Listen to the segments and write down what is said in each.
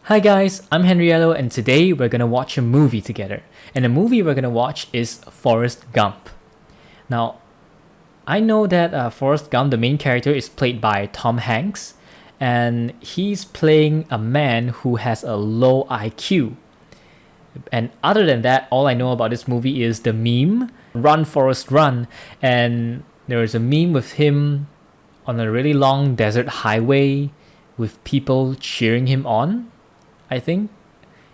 Hi guys, I'm Henriello and today we're gonna watch a movie together. And the movie we're gonna watch is Forrest Gump. Now, I know that Forrest Gump, the main character, is played by Tom Hanks, and he's playing a man who has a low IQ. And other than that, all I know about this movie is the meme, Run Forrest Run, and there is a meme with him on a really long desert highway with people cheering him on, I think.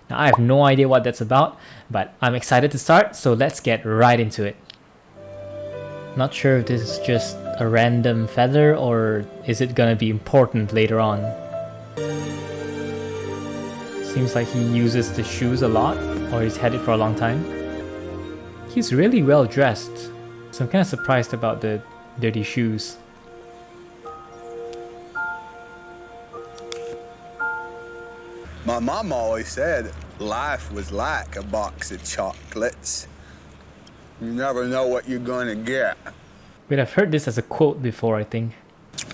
Now, I have no idea what that's about, but I'm excited to start, so let's get right into it. Not sure if this is just a random feather or is it gonna be important later on. Seems like he uses the shoes a lot, or he's had it for a long time. He's really well dressed, so I'm kind of surprised about the dirty shoes. My mom always said life was like a box of chocolates. You never know what you're gonna get. Wait, I've heard this as a quote before, I think.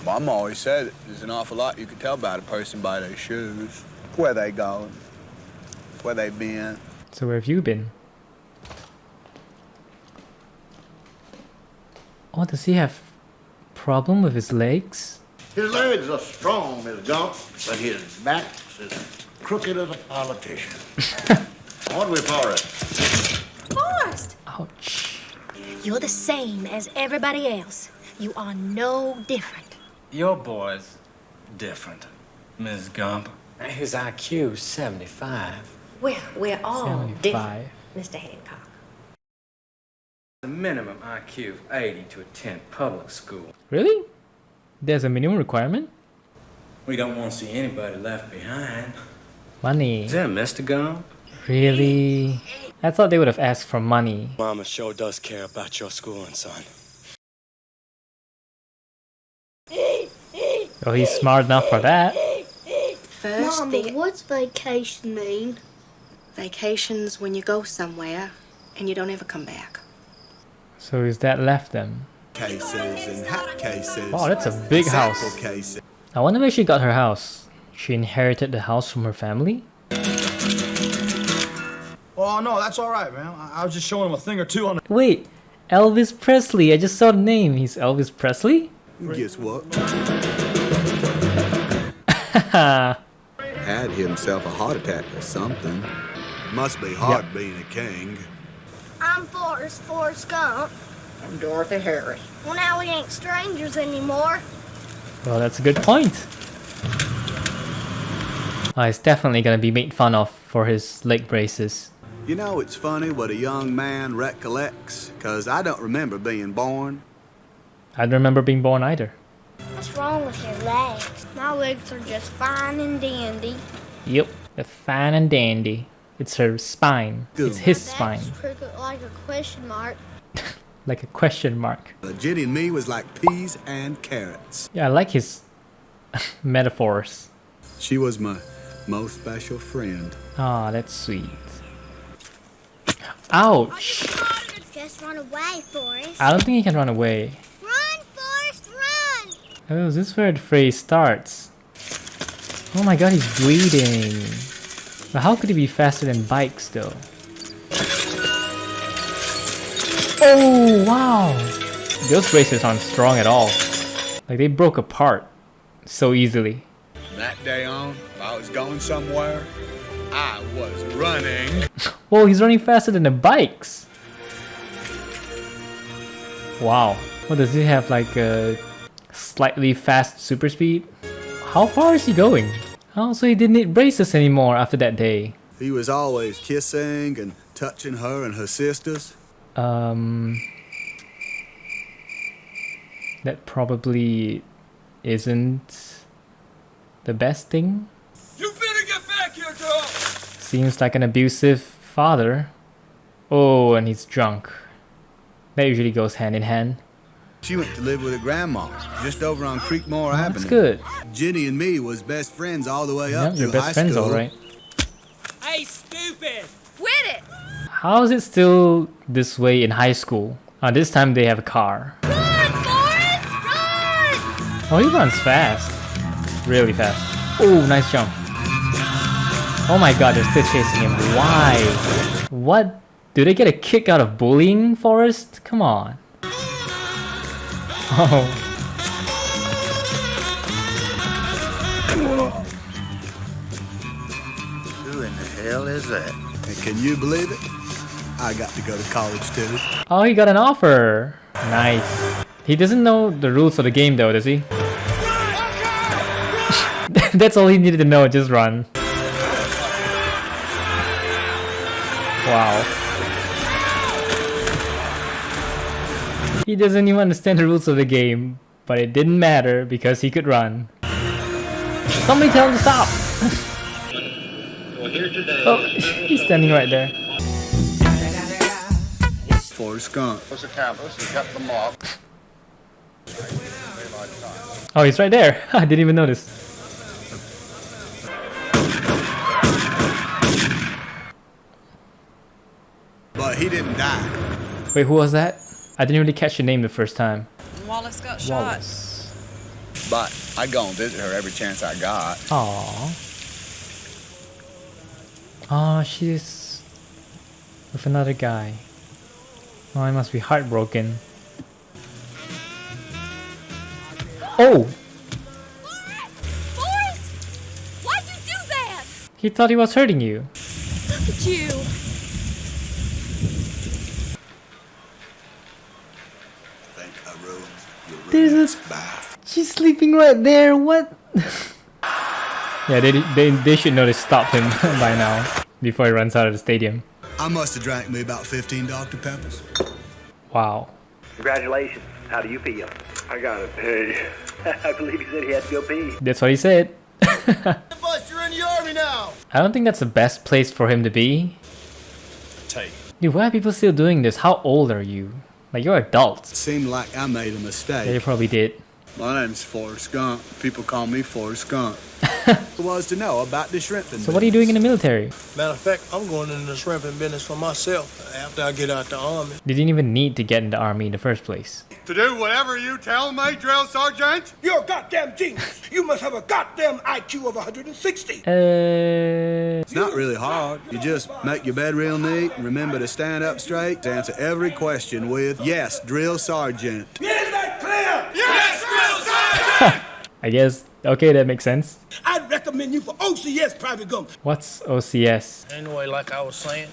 Mom always said there's an awful lot you can tell about a person by their shoes. Where they going, where they been. So where have you been? Oh, does he have problem with his legs? His legs are strong, Miss Gump, but his back is crooked as a politician. What do we for it? Forrest! Ouch. You're the same as everybody else. You are no different. Your boy's different, Ms. Gump. His IQ's 75. Well, we're all 75. different, Mr. Hancock. The minimum IQ of 80 to attend public school. Really? There's a minimum requirement? We don't want to see anybody left behind. Money. Is that Mr. Gump? Really? I thought they would have asked for money. Mama sure does care about your schooling, son. Oh, he's smart enough for that. First, Mama, what's vacation mean? vacations when you go somewhere and you don't ever come back. So his dad left them. Cases and hat cases. Wow, that's a big house. Sample cases. I wonder where she got her house. She inherited the house from her family? Oh, no, that's all right, man. I was just showing him a thing or two on the... Wait, Elvis Presley. I just saw the name. He's Elvis Presley? Guess what? Haha. Had himself a heart attack or something. Must be hard being a king. I'm Forrest Gump. I'm Dorothy Harris. Well, now we ain't strangers anymore. Well, that's a good point. He's definitely gonna be made fun of for his leg braces. You know, it's funny what a young man recollects, 'cause I don't remember being born. I don't remember being born either. What's wrong with your legs? My legs are just fine and dandy. Yep, they're fine and dandy. It's her spine. It's his spine. That's crooked like a question mark. Like a question mark. Ginny and me was like peas and carrots. Yeah, I like his metaphors. She was my most special friend. Ah, that's sweet. Ouch! Just run away, Forrest. I don't think he can run away. Run, Forrest, run! Oh, is this where the phrase starts? Oh my god, he's bleeding. But how could he be faster than bikes though? Oh, wow! Those braces aren't strong at all. Like, they broke apart so easily. From that day on, if I was going somewhere, I was running. Whoa, he's running faster than the bikes! Wow. What, does he have like a slightly fast super speed? How far is he going? Oh, so he didn't need braces anymore after that day. He was always kissing and touching her and her sisters. That probably isn't the best thing. You better get back here, girl! Seems like an abusive father. Oh, and he's drunk. That usually goes hand in hand. She went to live with her grandma, just over on Creekmore Avenue. That's good. Ginny and me was best friends all the way up Yeah, you're through best high friends, school. alright. Hey, stupid! Quit it! How is it still this way in high school? This time they have a car. Run, Forrest! Run! Oh, he runs fast. Really fast. Oh, nice jump. Oh my god, they're still chasing him. Why? What? Do they get a kick out of bullying, Forrest? Come on. Oh. Who in the hell is that? And can you believe it? I got to go to college too. Oh, he got an offer. Nice. He doesn't know the rules of the game though, does he? That's all he needed to know, just run. Wow. He doesn't even understand the rules of the game, but it didn't matter because he could run. Somebody tell him to stop! Oh, he's standing right there. Forrest Gump. What's the campus? He got the mark. Oh, he's right there. I didn't even notice. But he didn't die. Wait, who was that? I didn't really catch your name the first time. Wallace got shot. Wallace. But I go and visit her every chance I got. Aww. Oh, she's with another guy. Oh, I must be heartbroken. Oh! Forrest! Why'd you do that? He thought he was hurting you. Look at you. There's a... She's sleeping right there, what? Yeah, they should know to stop him by now, before he runs out of the stadium. I must have drank me about 15 Dr. Peppers. Wow. Congratulations. How do you feel? I gotta pee. I believe he said he had to go pee. That's what he said. Bust, you're in the army now! I don't think that's the best place for him to be. Dude, why are people still doing this? How old are you? Like, you're adults. Seemed like I made a mistake. Yeah, you probably did. My name's Forrest Gump. People call me Forrest Gump. Who was to know about the shrimping So what are you doing in the military? Matter of fact, I'm going into the shrimping business for myself after I get out the army. You didn't even need to get in the army in the first place. To do whatever you tell me, drill sergeant? You're a goddamn genius. You must have a goddamn IQ of 160. It's not really hard. You just make your bed real neat and remember to stand up straight to answer every question with, yes, drill sergeant. Is that clear? Yes, drill sergeant! I guess, okay, that makes sense. I'd recommend you for OCS, Private Gump. What's OCS? Anyway, like I was saying,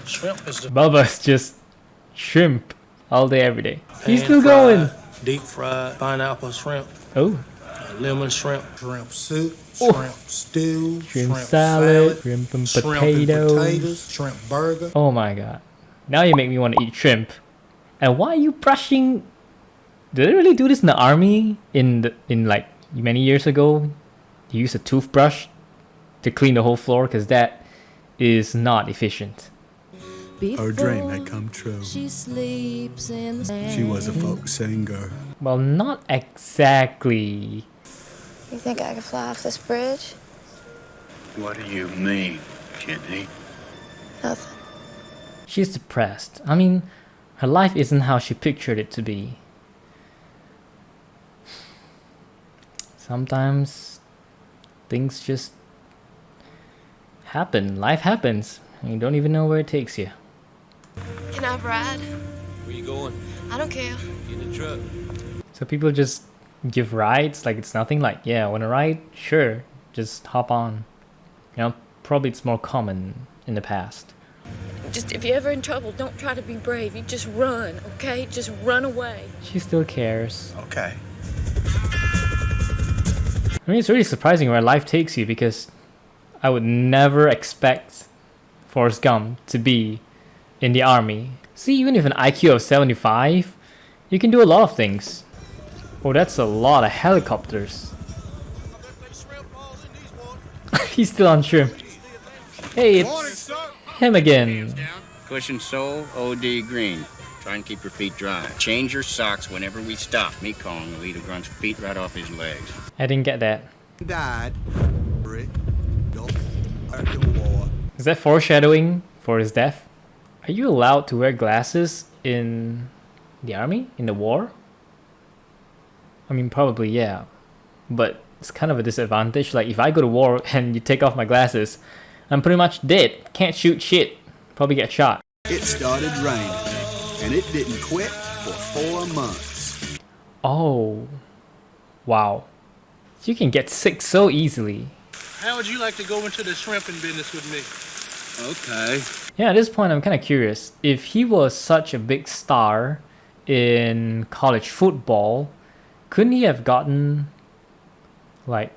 shrimp is the Bubba's just shrimp all day, every day. He's pan still going. fried, deep fried pineapple shrimp. Oh. Lemon shrimp. Shrimp soup. Oh. Shrimp stew. Shrimp salad. Shrimp and potatoes. Shrimp burger. Oh my god. Now you make me want to eat shrimp. And why are you brushing? Did they really do this in the army? In like many years ago? You use a toothbrush to clean the whole floor? Because that is not efficient. Her dream had come true. She sleeps in the sand. She was a folk singer. Well, not exactly. You think I could fly off this bridge? What do you mean, Kitty? Nothing. She's depressed. I mean, her life isn't how she pictured it to be. Sometimes things just happen. Life happens. And you don't even know where it takes you. Can I ride? Where you going? I don't care. Get in the truck. So people just give rides like it's nothing. Like, yeah, want to ride? Sure, just hop on. You know, probably it's more common in the past. Just if you're ever in trouble, don't try to be brave. You just run, okay? Just run away. She still cares. Okay. I mean, it's really surprising where life takes you because I would never expect Forrest Gump to be in the army. See, even with an IQ of 75, you can do a lot of things. Oh, that's a lot of helicopters. He's still on shrimp. Hey, it's him again. Cushion sole, OD green. Try and keep your feet dry. Change your socks whenever we stop. Me calling will either grunt's feet right off his legs. I didn't get that. Died. Is that foreshadowing for his death? Are you allowed to wear glasses in the army? In the war? I mean, probably, yeah. But it's kind of a disadvantage. Like, if I go to war and you take off my glasses, I'm pretty much dead. Can't shoot shit. Probably get shot. It started raining, and it didn't quit for 4 months. Oh. Wow. You can get sick so easily. How would you like to go into the shrimping business with me? Okay. Yeah, at this point I'm kind of curious. If he was such a big star in college football, couldn't he have gotten like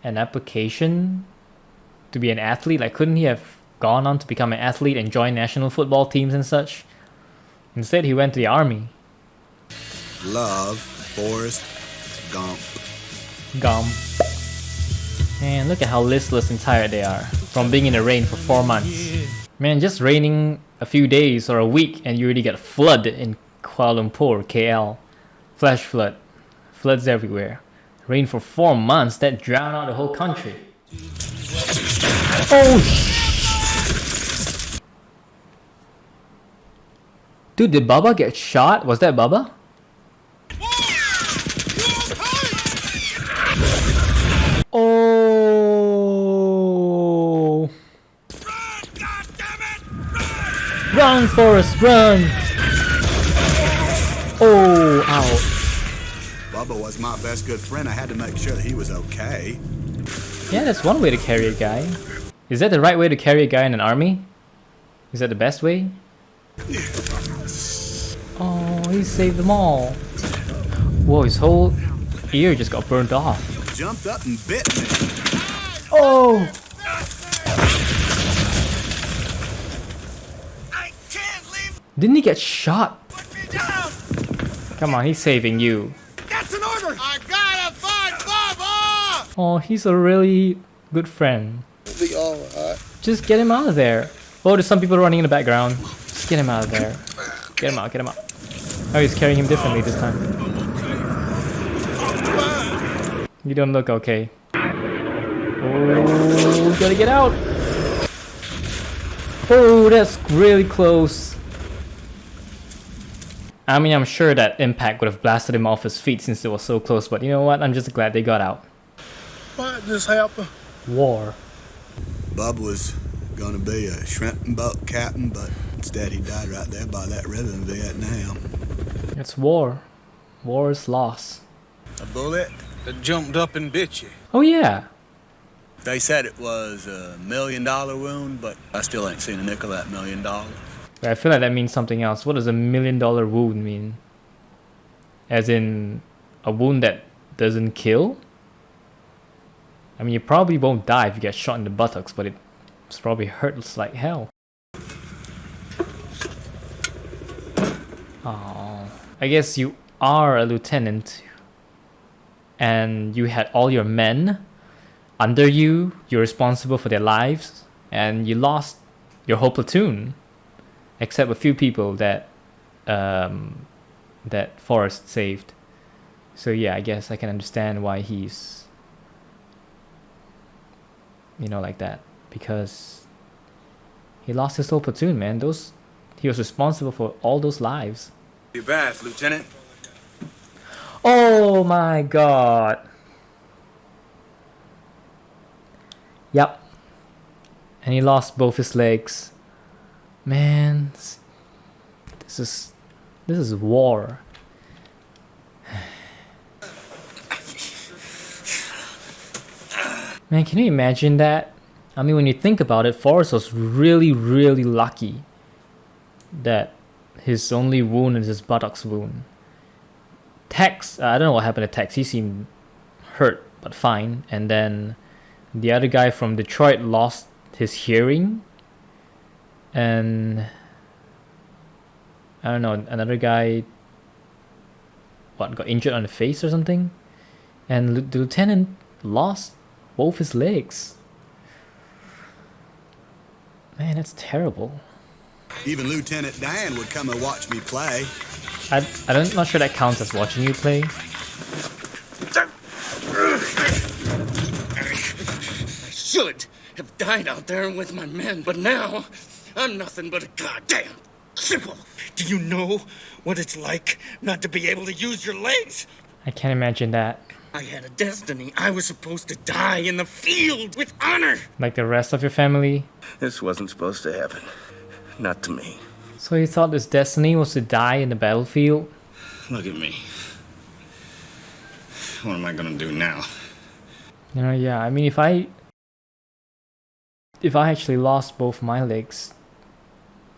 an application to be an athlete? Like, couldn't he have gone on to become an athlete and join national football teams and such? Instead, he went to the army. Love Forrest Gump. Gump. Man, look at how listless and tired they are from being in the rain for 4 months. Man, just raining a few days or a week and you already get a flood in Kuala Lumpur, KL. Flash flood. Floods everywhere. Rain for 4 months, that drowned out the whole country. Oh, dude, did Bubba get shot? Was that Bubba? Oh! Run, Forrest, run! Oh, ow. Bubba was my best good friend. I had to make sure that he was okay. Yeah, that's one way to carry a guy. Is that the right way to carry a guy in an army? Is that the best way? Oh, he saved them all. Whoa, his whole ear just got burned off. Jumped up and bit me. Oh! Didn't he get shot? Come on, he's saving you. That's an order! I gotta find Bubba! Oh, he's a really good friend. We'll be alright. Just get him out of there. Oh, there's some people running in the background. Just get him out of there. Get him out, get him out. Oh, he's carrying him differently this time. You don't look okay. Oh, we gotta get out. Oh, that's really close. I mean, I'm sure that impact would have blasted him off his feet since it was so close, but you know what? I'm just glad they got out. What just happened? War. Bub was gonna be a shrimp and boat captain, but instead he died right there by that river in Vietnam. It's war. War is loss. A bullet That jumped up and bit you. Oh yeah. They said it was a $1 million wound, but I still ain't seen a nickel of that $1 million. But I feel like that means something else. What does $1 million wound mean? As in a wound that doesn't kill? I mean, you probably won't die if you get shot in the buttocks, but it's probably hurts like hell. Oh, I guess you are a lieutenant and you had all your men under you. You're responsible for their lives and you lost your whole platoon except a few people that that Forrest saved. So yeah, I guess I can understand why he's, you know, like that, because he lost his whole platoon, man. He was responsible for all those lives. Your bath, Lieutenant. Oh my god. Yep. And he lost both his legs. Man, this is war. Man, can you imagine that? I mean, when you think about it, Forrest was really, really lucky that his only wound is his buttocks wound. Tex, I don't know what happened to Tex. He seemed hurt, but fine. And then the other guy from Detroit lost his hearing. And I don't know, another guy, got injured on the face or something? And the lieutenant lost both his legs. Man, that's terrible. Even Lieutenant Dan would come and watch me play. I'm not sure that counts as watching you play. I should have died out there with my men, but now I'm nothing but a goddamn cripple. Do you know what it's like not to be able to use your legs? I can't imagine that. I had a destiny. I was supposed to die in the field with honor. Like the rest of your family? This wasn't supposed to happen. Not to me. So he thought his destiny was to die in the battlefield? Look at me. What am I gonna do now? You know, yeah, I mean, if I actually lost both my legs,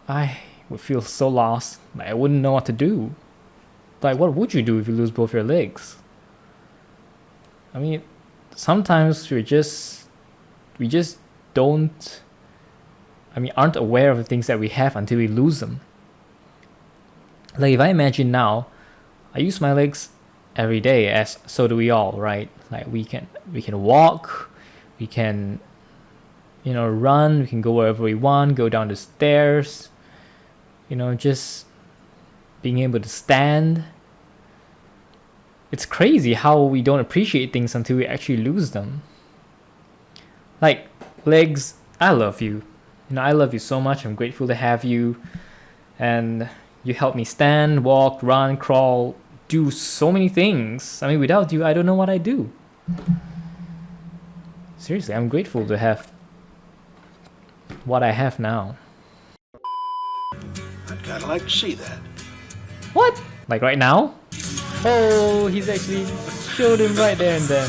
I would feel so lost. Like, I wouldn't know what to do. Like, what would you do if you lose both your legs? I mean, sometimes we just don't, aren't aware of the things that we have until we lose them. Like, if I imagine now, I use my legs every day, as so do we all, right? Like, we can walk, we can, run, we can go wherever we want, go down the stairs, just being able to stand. It's crazy how we don't appreciate things until we actually lose them. Like, legs, I love you. I love you so much. I'm grateful to have you. And you help me stand, walk, run, crawl, do so many things. I mean, without you, I don't know what I do. Seriously, I'm grateful to have what I have now. I'd kind of like to see that. What? Like right now? Oh, he's actually showed him right there and then.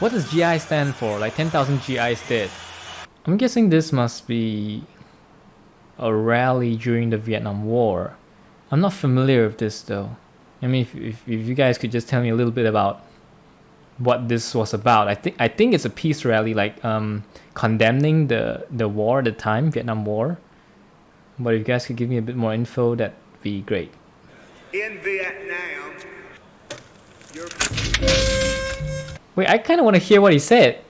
What does GI stand for? Like 10,000 GIs dead. I'm guessing this must be a rally during the Vietnam War. I'm not familiar with this though. I mean, if you guys could just tell me a little bit about what this was about. I think it's a peace rally, like condemning the war at the time, Vietnam War. But if you guys could give me a bit more info, that'd be great. In Vietnam, Wait, I kind of want to hear what he said.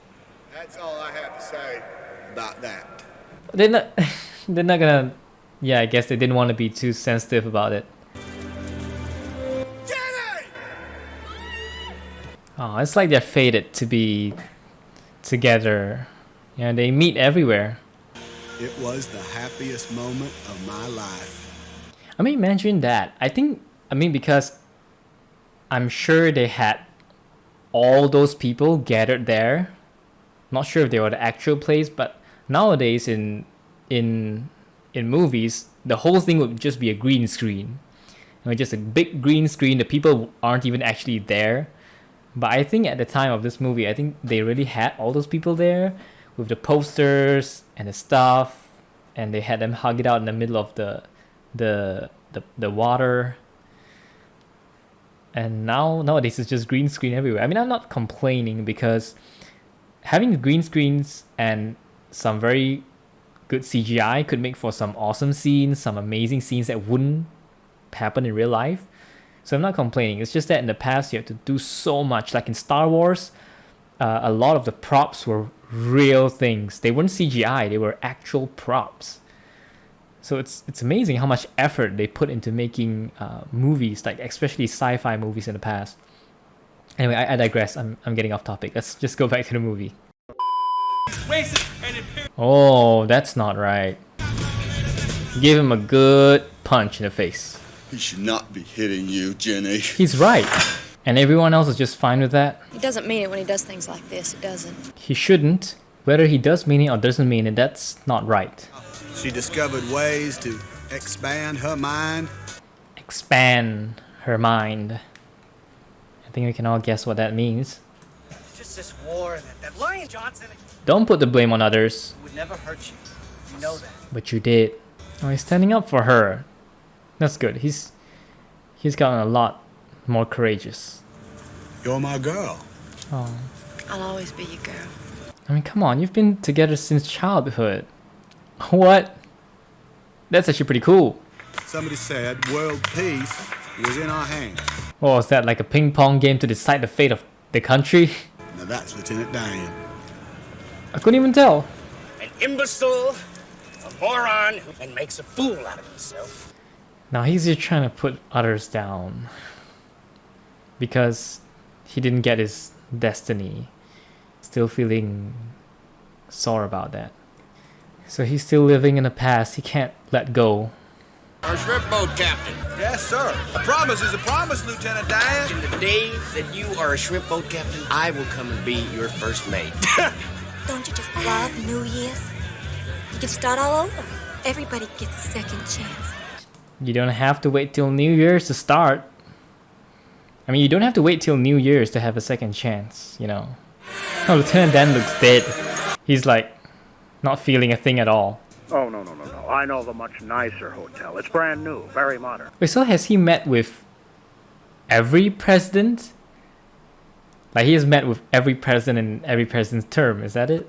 that's all I have to say about that. They're not gonna. Yeah, I guess they didn't want to be too sensitive about it. Oh, it's like they're fated to be together. Yeah, they meet everywhere. It was the happiest moment of my life. I mean, imagine that. Because I'm sure they had all those people gathered there. Not sure if they were the actual place, but nowadays in movies, the whole thing would just be a green screen. Just a big green screen. The people aren't even actually there. But I think at the time of this movie, I think they really had all those people there with the posters and the stuff, and they had them hug it out in the middle of the water. And nowadays it's just green screen everywhere. I mean, I'm not complaining, because having green screens and some very good CGI could make for some awesome scenes, some amazing scenes that wouldn't happen in real life. So I'm not complaining. It's just that in the past you have to do so much. Like in Star Wars, a lot of the props were real things. They weren't CGI. They were actual props. So it's amazing how much effort they put into making movies, like especially sci-fi movies in the past. Anyway, I digress. I'm getting off topic. Let's just go back to the movie. Oh, that's not right. Give him a good punch in the face. He should not be hitting you, Jenny. He's right. And everyone else is just fine with that? He doesn't mean it when he does things like this. He doesn't. He shouldn't. Whether he does mean it or doesn't mean it, that's not right. She discovered ways to expand her mind. Expand her mind. I think we can all guess what that means. It's just this war that Lion Johnson Don't put the blame on others. would never hurt you. You know that. But you did. Oh, he's standing up for her. That's good. He's gotten a lot more courageous. You're my girl. Oh. I'll always be your girl. I mean, come on. You've been together since childhood. What? That's actually pretty cool. Somebody said world peace was in our hands. Oh, is that like a ping pong game to decide the fate of the country? Now that's Lieutenant Daniel. I couldn't even tell. An imbecile, a moron who makes a fool out of himself. Now he's just trying to put others down because he didn't get his destiny. Still feeling sore about that. So he's still living in the past. He can't let go. Our shrimp boat captain. Yes, sir. A promise is a promise, Lieutenant Dan. In the day that you are a shrimp boat captain, I will come and be your first mate. Don't you just love New Year's? You can start all over. Everybody gets a second chance. You don't have to wait till New Year's to start. I mean, you don't have to wait till New Year's to have a second chance, you know. Oh, Lieutenant Dan looks dead. He's like, not feeling a thing at all. Oh, no. I know of a much nicer hotel. It's brand new, very modern. Wait, so has he met with every president? Like, he has met with every president in every president's term, is that it?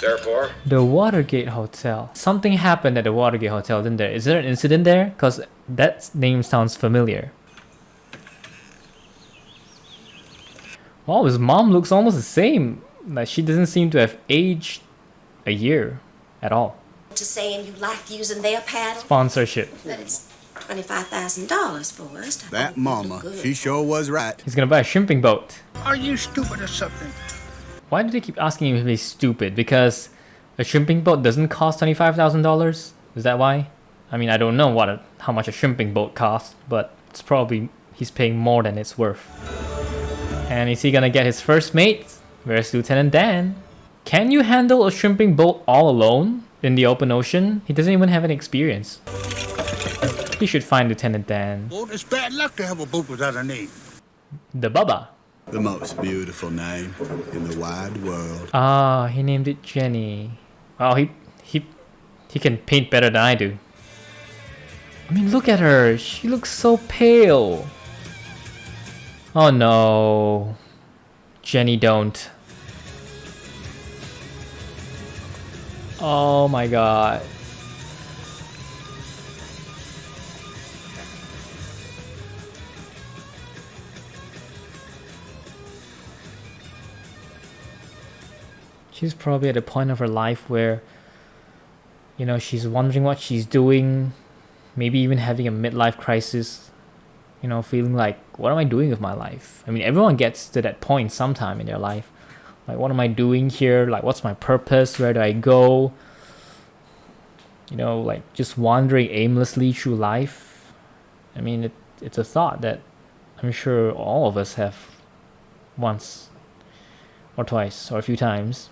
Therefore, The Watergate Hotel. Something happened at the Watergate Hotel, didn't there? Is there an incident there? Because that name sounds familiar. Wow, his mom looks almost the same. Like, she doesn't seem to have aged a year at all. To saying you like using their paddle. Sponsorship. But it's $25,000 for us. That mama, she sure was right. He's gonna buy a shrimping boat. Are you stupid or something? Why do they keep asking him if he's stupid? Because a shrimping boat doesn't cost $25,000? Is that why? I mean, I don't know how much a shrimping boat costs, but it's probably he's paying more than it's worth. And is he gonna get his first mate? Where's Lieutenant Dan? Can you handle a shrimping boat all alone in the open ocean? He doesn't even have any experience. He should find Lieutenant Dan. Well, it's bad luck to have a boat without a name. The Bubba. The most beautiful name in the wide world. Ah, he named it Jenny. Oh, he can paint better than I do. I mean, look at her. She looks so pale. Oh no. Jenny, don't. Oh my god. She's probably at a point of her life where, you know, she's wondering what she's doing, maybe even having a midlife crisis, you know, feeling like, what am I doing with my life? I mean, everyone gets to that point sometime in their life. Like, what am I doing here? Like, what's my purpose? Where do I go? You know, like, just wandering aimlessly through life. I mean, it's a thought that I'm sure all of us have once or twice or a few times.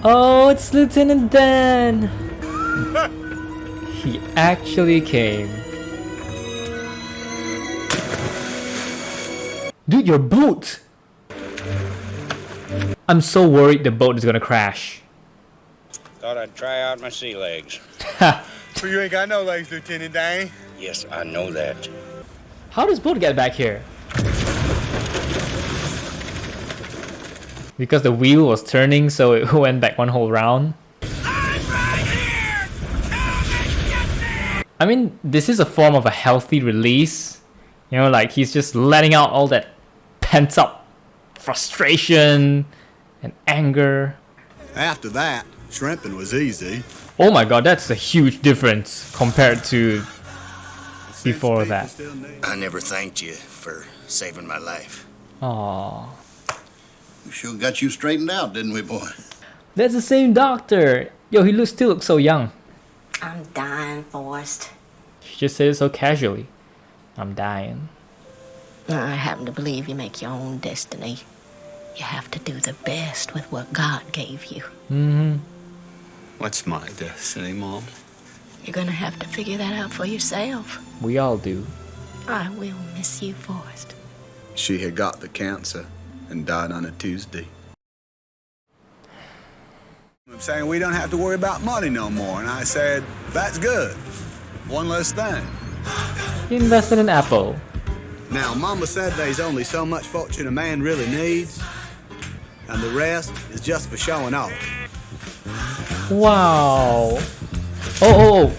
Oh, it's Lieutenant Dan! He actually came. Dude, your boat! I'm so worried the boat is gonna crash. thought I'd try out my sea legs. So you ain't got no legs, Lieutenant Dan. Yes, I know that. How does boat get back here? Because the wheel was turning, so it went back one whole round. I mean, this is a form of a healthy release. You know, like he's just letting out all that pent up frustration and anger. After that, shrimping was easy. Oh my god, that's a huge difference compared to before that. I never thanked you for saving my life. Aww. We sure got you straightened out, didn't we, boy? That's the same doctor. Yo, he still looks so young. I'm dying, Forrest. She just said it so casually. I'm dying. I happen to believe you make your own destiny. You have to do the best with what God gave you. Mm-hmm. What's my destiny, Mom? You're gonna have to figure that out for yourself. We all do. I will miss you, Forrest. She had got the cancer and died on a Tuesday. I'm saying we don't have to worry about money no more, and I said, that's good. One less thing. He invested in Apple. Now, Mama said there's only so much fortune a man really needs, and the rest is just for showing off. Wow. Oh.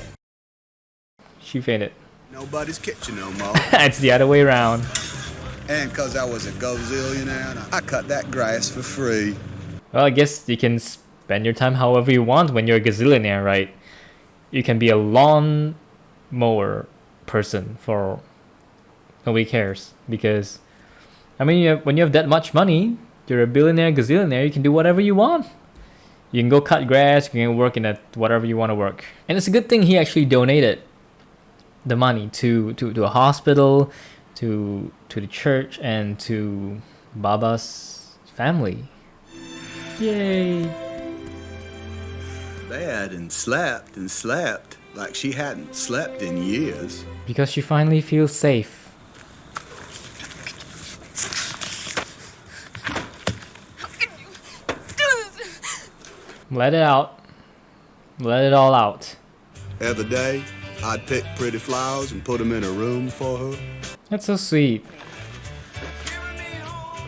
She fainted. Nobody's kitchen no more. It's the other way around. And because I was a gazillionaire, I cut that grass for free. Well, I guess you can spend your time however you want when you're a gazillionaire, right? You can be a lawn mower person for... Nobody cares. Because, I mean, when you have that much money, you're a billionaire, gazillionaire, you can do whatever you want. You can go cut grass, you can work in a whatever you want to work. And it's a good thing he actually donated the money to a hospital, to the church, and to Baba's family. Yay! Bed and slept like she hadn't slept in years. Because she finally feels safe. Let it out. Let it all out. Every day, I'd pick pretty flowers and put them in a room for her. That's so sweet.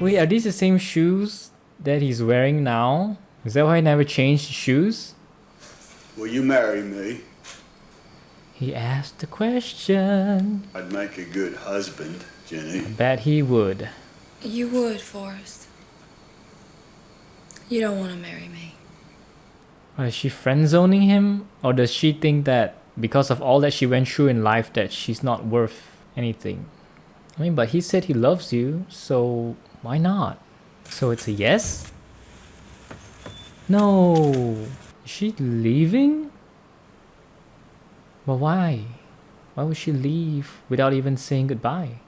Wait, are these the same shoes that he's wearing now? Is that why he never changed his shoes? Will you marry me? He asked the question. I'd make a good husband, Jenny. I bet he would. You would, Forrest. You don't want to marry me. Or is she friend-zoning him? Or does she think that because of all that she went through in life that she's not worth anything? I mean, but he said he loves you, so why not? So it's a yes? No. Is she leaving? But why? Why would she leave without even saying goodbye?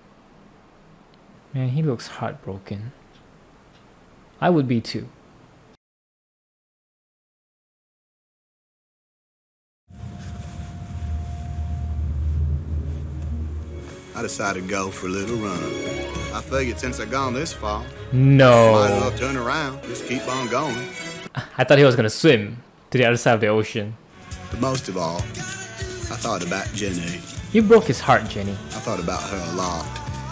Man, he looks heartbroken. I would be too. I decided to go for a little run. I figured since I've gone this far, no, might as well turn around, just keep on going. I thought he was gonna swim to the other side of the ocean. But most of all, I thought about Jenny. You broke his heart, Jenny. I thought about her a lot.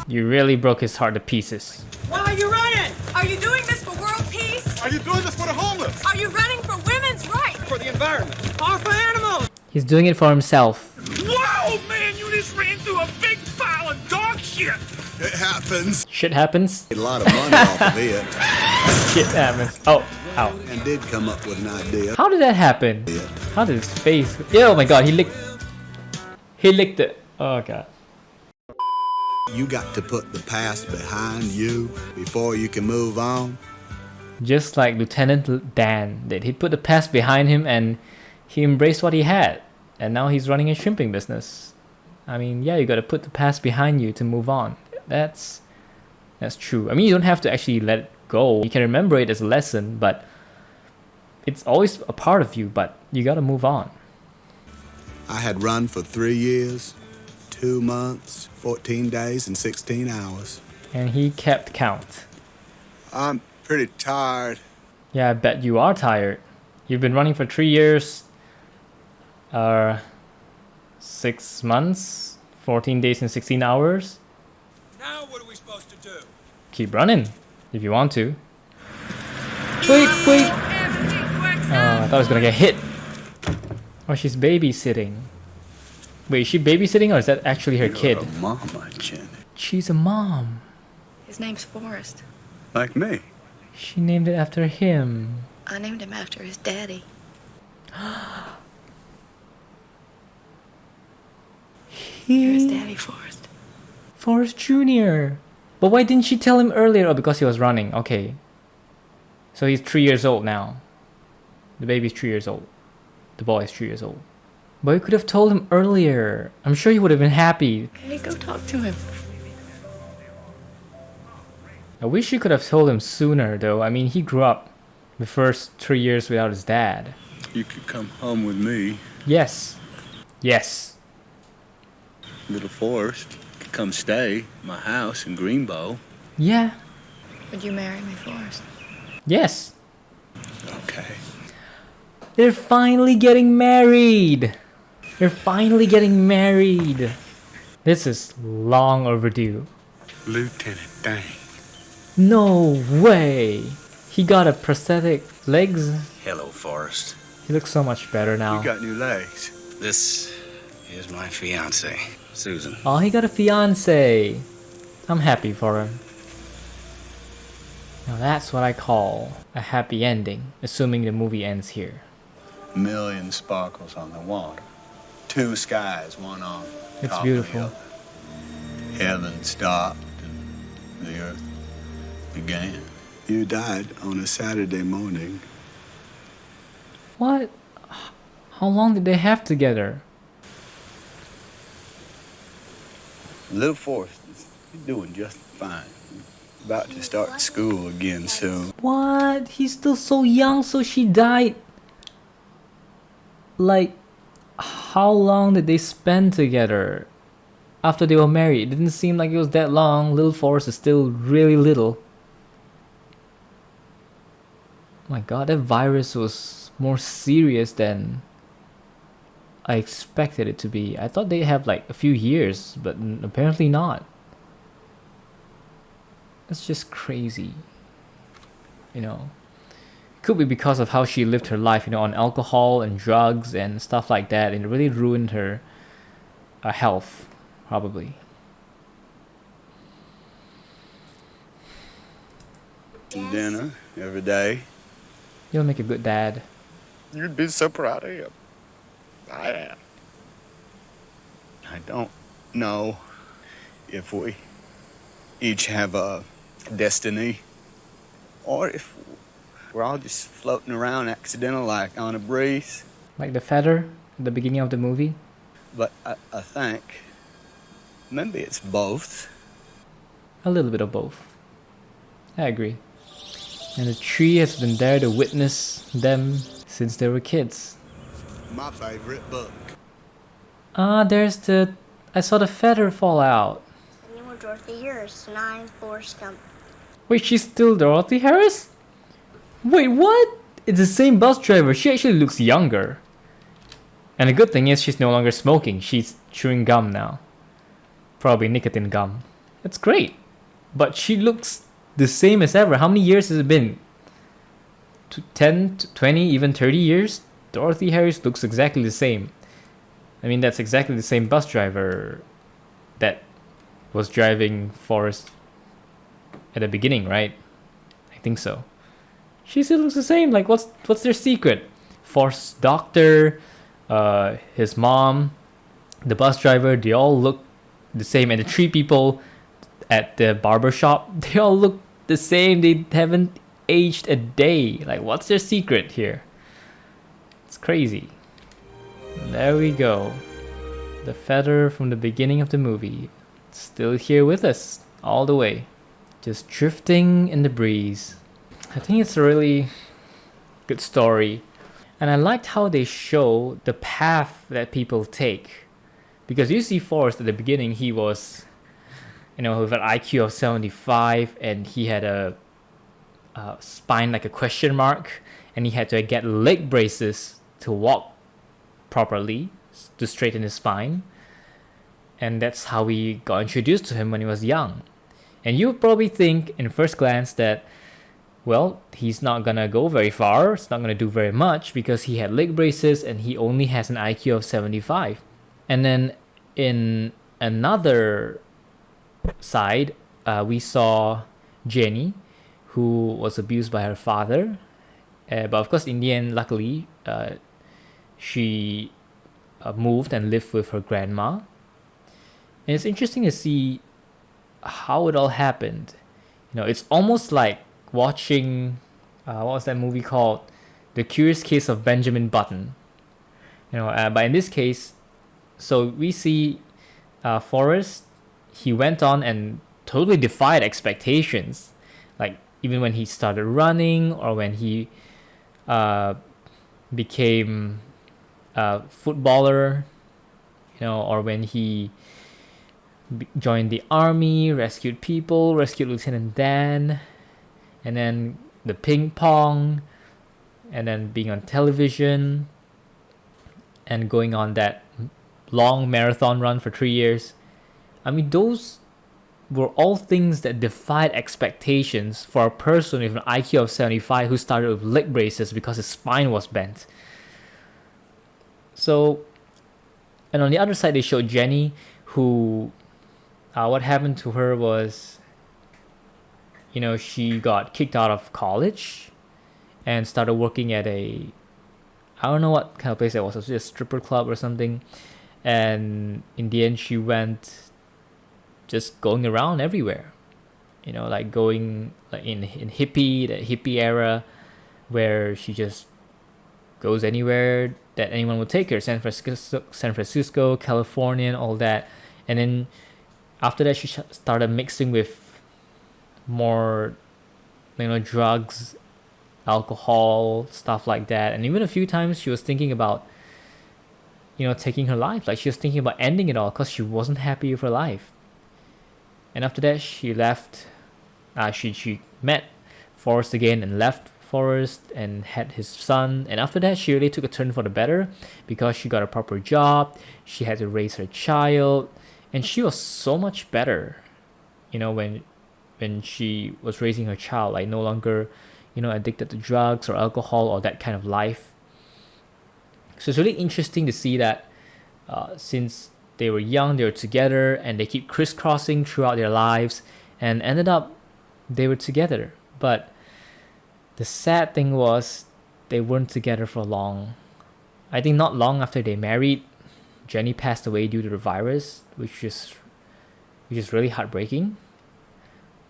You really broke his heart to pieces. Why are you running? Are you doing this for world peace? Are you doing this for the homeless? Are you running for women's rights? For the environment? Or for animals? He's doing it for himself. Whoa, man, you just ran through a big pile of dog shit. It happens. Shit happens. Made a lot of money off of it. Shit happens. Oh, ow. And did come up with an idea. How did that happen? How did his face? Yeah, oh my god, he licked it. Oh god. You got to put the past behind you before you can move on. Just like Lieutenant Dan did. He put the past behind him and he embraced what he had. And now he's running a shrimping business. I mean, yeah, you gotta put the past behind you to move on. That's true. I mean, you don't have to actually let it go. You can remember it as a lesson, but it's always a part of you, but you gotta move on. I had run for 3 years, 2 months, 14 days, and 16 hours. And he kept count. I'm pretty tired. Yeah, I bet you are tired. You've been running for 3 years, 6 months, 14 days and 16 hours. Now what are we supposed to do? Keep running, if you want to. Wait. I thought I was gonna get hit. Oh, she's babysitting. Wait, is she babysitting or is that actually her kid? You're a mama, Jenny. She's a mom. His name's Forrest. Like me. She named it after him. I named him after his daddy. You're his daddy, Forrest. Forrest Jr. But why didn't she tell him earlier? Oh, because he was running. Okay. So he's 3 years old now. The baby's 3 years old. The boy is 3 years old. But you could have told him earlier. I'm sure he would have been happy. Okay, go talk to him. I wish you could have told him sooner, though. I mean, he grew up the first 3 years without his dad. You could come home with me. Yes. Yes. Little Forrest could come stay at my house in Greenbow. Yeah. Would you marry me, Forrest? Yes. Okay. They're finally getting married. They're finally getting married. This is long overdue. Lieutenant Dan. No way. He got a prosthetic legs. Hello, Forrest. He looks so much better now. You got new legs. This is my fiance, Susan. Oh, he got a fiance. I'm happy for him. Now that's what I call a happy ending, assuming the movie ends here. Million sparkles on the water. 2 skies, one on It's top beautiful. of the other. Heaven stopped and the earth began. You died on a Saturday morning. What? How long did they have together? Little Forrest is doing just fine. About to start school again soon. What? He's still so young, so she died. Like, how long did they spend together after they were married? It didn't seem like it was that long. Little Forrest is still really little. My god, that virus was more serious than I expected it to be. I thought they'd have like a few years, but apparently not. That's just crazy. You know, could be because of how she lived her life, you know, on alcohol and drugs and stuff like that, and it really ruined her health, probably. Dinner every day. You'll make a good dad. You'd be so proud of him. I am. I don't know if we each have a destiny or if we're all just floating around accidental like on a breeze. Like the feather at the beginning of the movie? But I think maybe it's both. A little bit of both. I agree. And the tree has been there to witness them since they were kids. My favorite book. There's the... I saw the feather fall out. And you were Dorothy Harris, and I'm Forrest Gump. Wait, she's still Dorothy Harris? Wait, what? It's the same bus driver. She actually looks younger. And the good thing is she's no longer smoking. She's chewing gum now. Probably nicotine gum. That's great. But she looks the same as ever. How many years has it been? 10, 20, even 30 years? Dorothy Harris looks exactly the same. I mean, that's exactly the same bus driver that was driving Forrest at the beginning, right? I think so. She still looks the same. Like, what's their secret? Forrest's doctor, his mom, the bus driver, they all look the same. And the three people at the barber shop, they all look the same. They haven't aged a day. Like, what's their secret here? It's crazy. There we go. The feather from the beginning of the movie. Still here with us all the way. Just drifting in the breeze. I think it's a really good story. And I liked how they show the path that people take. Because you see Forrest at the beginning, he was, you know, with an IQ of 75 and he had a spine like a question mark. And he had to get leg braces to walk properly, to straighten his spine. And that's how we got introduced to him when he was young. And you probably think in first glance that, well, he's not gonna go very far, it's not gonna do very much because he had leg braces and he only has an IQ of 75. And then in another side, we saw Jenny, who was abused by her father. But of course, in the end, luckily, she moved and lived with her grandma. And it's interesting to see how it all happened. You know, it's almost like watching, what was that movie called? The Curious Case of Benjamin Button. You know, but in this case, so we see Forrest, he went on and totally defied expectations. Like, even when he started running or when he became a footballer, you know, or when he joined the army, rescued people, rescued Lieutenant Dan, and then the ping pong, and then being on television, and going on that long marathon run for 3 years. I mean, those were all things that defied expectations for a person with an IQ of 75 who started with leg braces because his spine was bent. So, and on the other side, they showed Jenny, who, what happened to her was, you know, she got kicked out of college and started working at I don't know what kind of place it was. It was just a stripper club or something. And in the end, she went just going around everywhere. You know, like going like in the hippie era, where she just goes anywhere that anyone would take her. San Francisco, California, all that. And then after that, she started mixing with more, drugs, alcohol, stuff like that. And even a few times she was thinking about, taking her life. Like she was thinking about ending it all because she wasn't happy with her life. And after that, she left. She met Forrest again and left Forrest and had his son. And after that, she really took a turn for the better because she got a proper job. She had to raise her child, and she was so much better. When she was raising her child, like no longer, addicted to drugs or alcohol or that kind of life. So it's really interesting to see that since they were young, they were together, and they keep crisscrossing throughout their lives, and ended up they were together. But the sad thing was they weren't together for long. I think not long after they married, Jenny passed away due to the virus, which is really heartbreaking.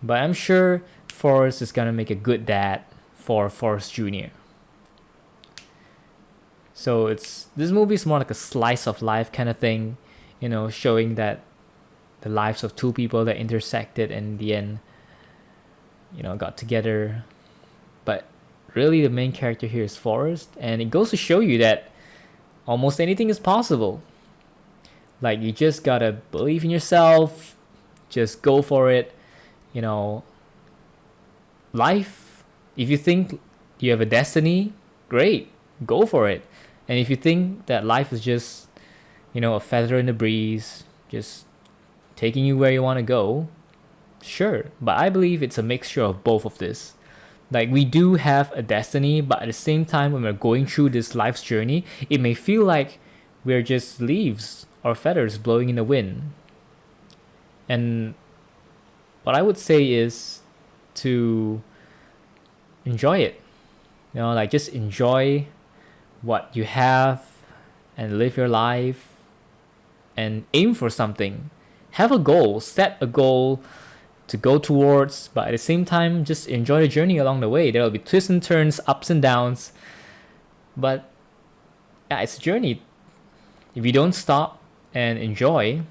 But I'm sure Forrest is gonna make a good dad for Forrest Jr. So this movie is more like a slice of life kind of thing, showing that the lives of two people that intersected and in the end, got together. But really the main character here is Forrest, and it goes to show you that almost anything is possible. Like you just gotta believe in yourself, just go for it. Life, if you think you have a destiny, great, go for it. And if you think that life is just, a feather in the breeze, just taking you where you want to go, sure. But I believe it's a mixture of both of this. Like we do have a destiny, but at the same time, when we're going through this life's journey, it may feel like we're just leaves or feathers blowing in the wind. And what I would say is to enjoy it. Just enjoy what you have and live your life and aim for something. Have a goal, set a goal to go towards, but at the same time, just enjoy the journey along the way. There will be twists and turns, ups and downs, but yeah, it's a journey. If you don't stop and enjoy,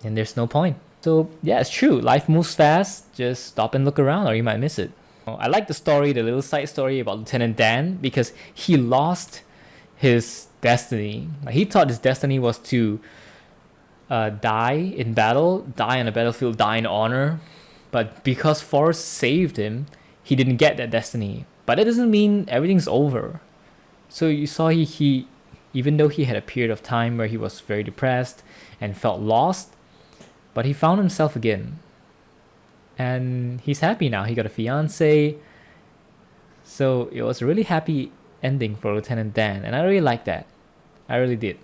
then there's no point. So yeah, it's true. Life moves fast. Just stop and look around or you might miss it. I like the story, the little side story about Lieutenant Dan, because he lost his destiny. He thought his destiny was to die in battle, die on the battlefield, die in honor. But because Forrest saved him, he didn't get that destiny. But that doesn't mean everything's over. So you saw he even though he had a period of time where he was very depressed and felt lost, but he found himself again. And he's happy now. He got a fiance. So it was a really happy ending for Lieutenant Dan. And I really liked that. I really did.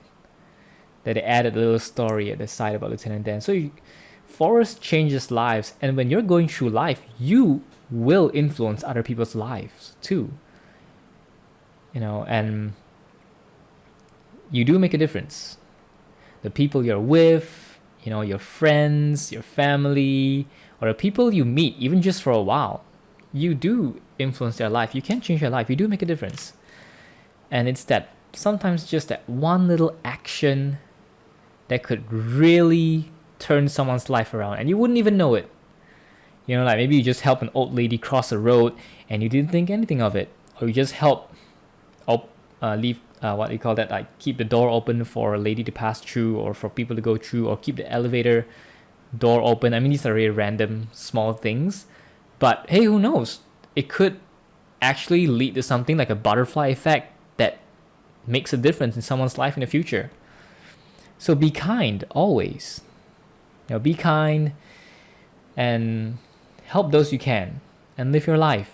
That they added a little story at the side about Lieutenant Dan. So Forrest changes lives. And when you're going through life, you will influence other people's lives too. And you do make a difference. The people you're with, your friends, your family, or the people you meet, even just for a while, you do influence their life. You can change their life. You do make a difference. And it's that sometimes just that one little action that could really turn someone's life around, and you wouldn't even know it. Like maybe you just help an old lady cross the road and you didn't think anything of it, or you just help leave what do you call that, like keep the door open for a lady to pass through, or for people to go through, or keep the elevator door open. I mean, these are really random small things, but hey, who knows, it could actually lead to something like a butterfly effect that makes a difference in someone's life in the future. So be kind always. Be kind and help those you can and live your life.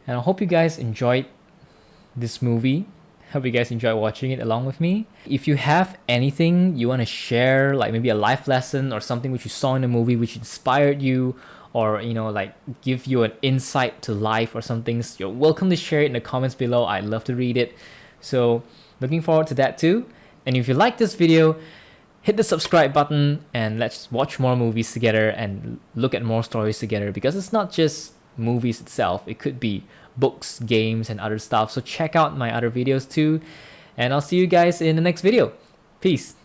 And I hope you guys enjoyed this movie. Hope you guys enjoy watching it along with me. If you have anything you want to share, like maybe a life lesson or something which you saw in the movie which inspired you, or like give you an insight to life or something, you're welcome to share it in the comments below. I'd love to read it. So looking forward to that too. And if you like this video, hit the subscribe button and let's watch more movies together and look at more stories together, because it's not just movies itself. It could be books, games, and other stuff. So check out my other videos too. And I'll see you guys in the next video. Peace.